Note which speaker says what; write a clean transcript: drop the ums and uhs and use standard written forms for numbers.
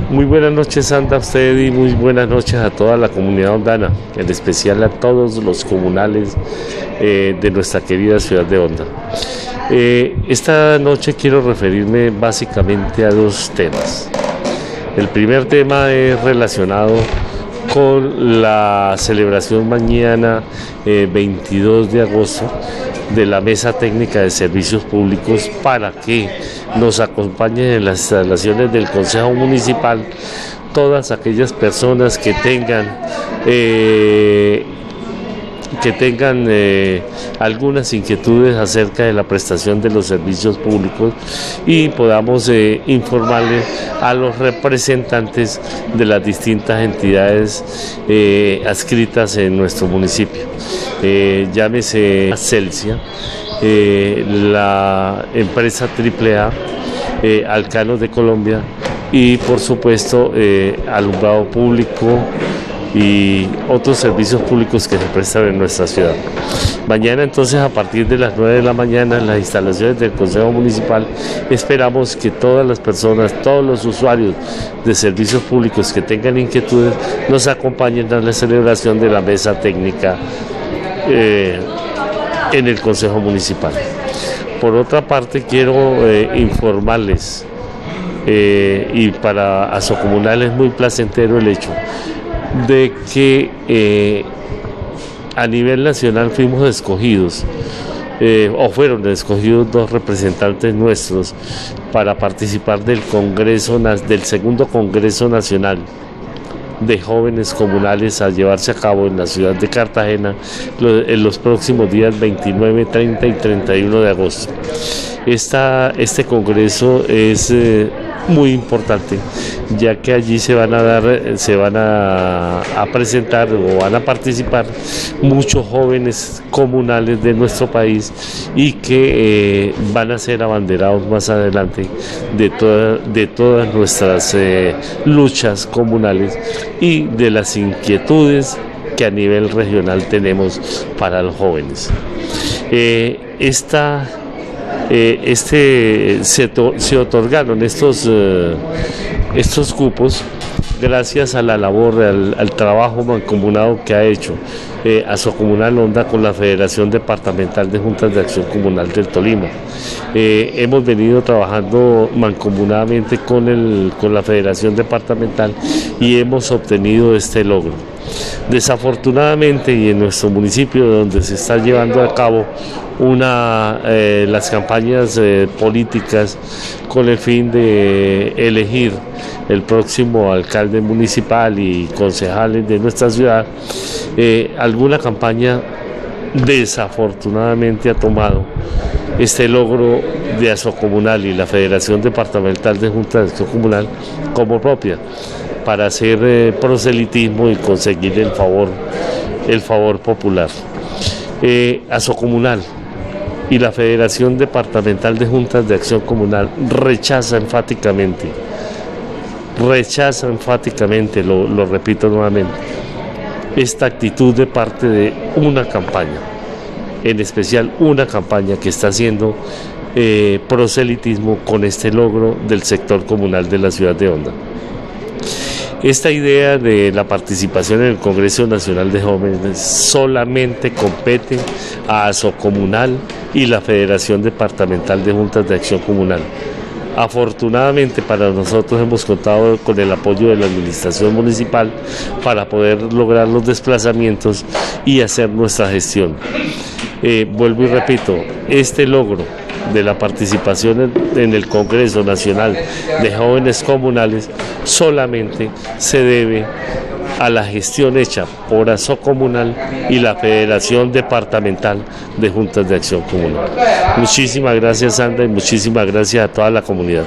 Speaker 1: Muy buenas noches, Sandra, a usted, y muy buenas noches a toda la comunidad hondana, en especial a todos los comunales de nuestra querida ciudad de Honda. Esta noche quiero referirme básicamente a dos temas. El primer tema es relacionado con la celebración mañana 22 de agosto de la Mesa Técnica de Servicios Públicos para que nos acompañen en las instalaciones del Consejo Municipal todas aquellas personas que tengan algunas inquietudes acerca de la prestación de los servicios públicos y podamos informarle a los representantes de las distintas entidades adscritas en nuestro municipio. Llámese Celsia, la empresa AAA, Alcanos de Colombia y por supuesto alumbrado público y otros servicios públicos que se prestan en nuestra ciudad. Mañana entonces a partir de las 9 de la mañana en las instalaciones del Consejo Municipal esperamos que todas las personas, todos los usuarios de servicios públicos que tengan inquietudes nos acompañen a la celebración de la mesa técnica en el Consejo Municipal. Por otra parte quiero informarles y para Asocomunal es muy placentero el hecho de que a nivel nacional fuimos escogidos o fueron escogidos dos representantes nuestros para participar del segundo Congreso Nacional de Jóvenes Comunales a llevarse a cabo en la ciudad de Cartagena en los próximos días 29, 30 y 31 de agosto. Este congreso es muy importante, ya que allí se van a presentar o van a participar muchos jóvenes comunales de nuestro país y que van a ser abanderados más adelante de todas nuestras luchas comunales y de las inquietudes que a nivel regional tenemos para los jóvenes. Se otorgaron estos cupos gracias a la labor, al trabajo mancomunado que ha hecho Asocomunal Honda con la Federación Departamental de Juntas de Acción Comunal del Tolima. Hemos venido trabajando mancomunadamente con la Federación Departamental y hemos obtenido este logro. Desafortunadamente, y en nuestro municipio donde se está llevando a cabo las campañas políticas con el fin de elegir el próximo alcalde municipal y concejales de nuestra ciudad, alguna campaña desafortunadamente ha tomado este logro de Asocomunal y la Federación Departamental de Juntas de Acción Comunal como propia para hacer proselitismo y conseguir el favor popular. Asocomunal y la Federación Departamental de Juntas de Acción Comunal rechaza enfáticamente, lo repito nuevamente, esta actitud de parte de una campaña, en especial una campaña que está haciendo proselitismo con este logro del sector comunal de la ciudad de Honda. Esta idea de la participación en el Congreso Nacional de Jóvenes solamente compete a Asocomunal y la Federación Departamental de Juntas de Acción Comunal. Afortunadamente para nosotros hemos contado con el apoyo de la administración municipal para poder lograr los desplazamientos y hacer nuestra gestión. Vuelvo y repito, este logro de la participación en el Congreso Nacional de Jóvenes Comunales solamente se debe a la gestión hecha por Asocomunal y la Federación Departamental de Juntas de Acción Comunal. Muchísimas gracias, Sandra, y muchísimas gracias a toda la comunidad.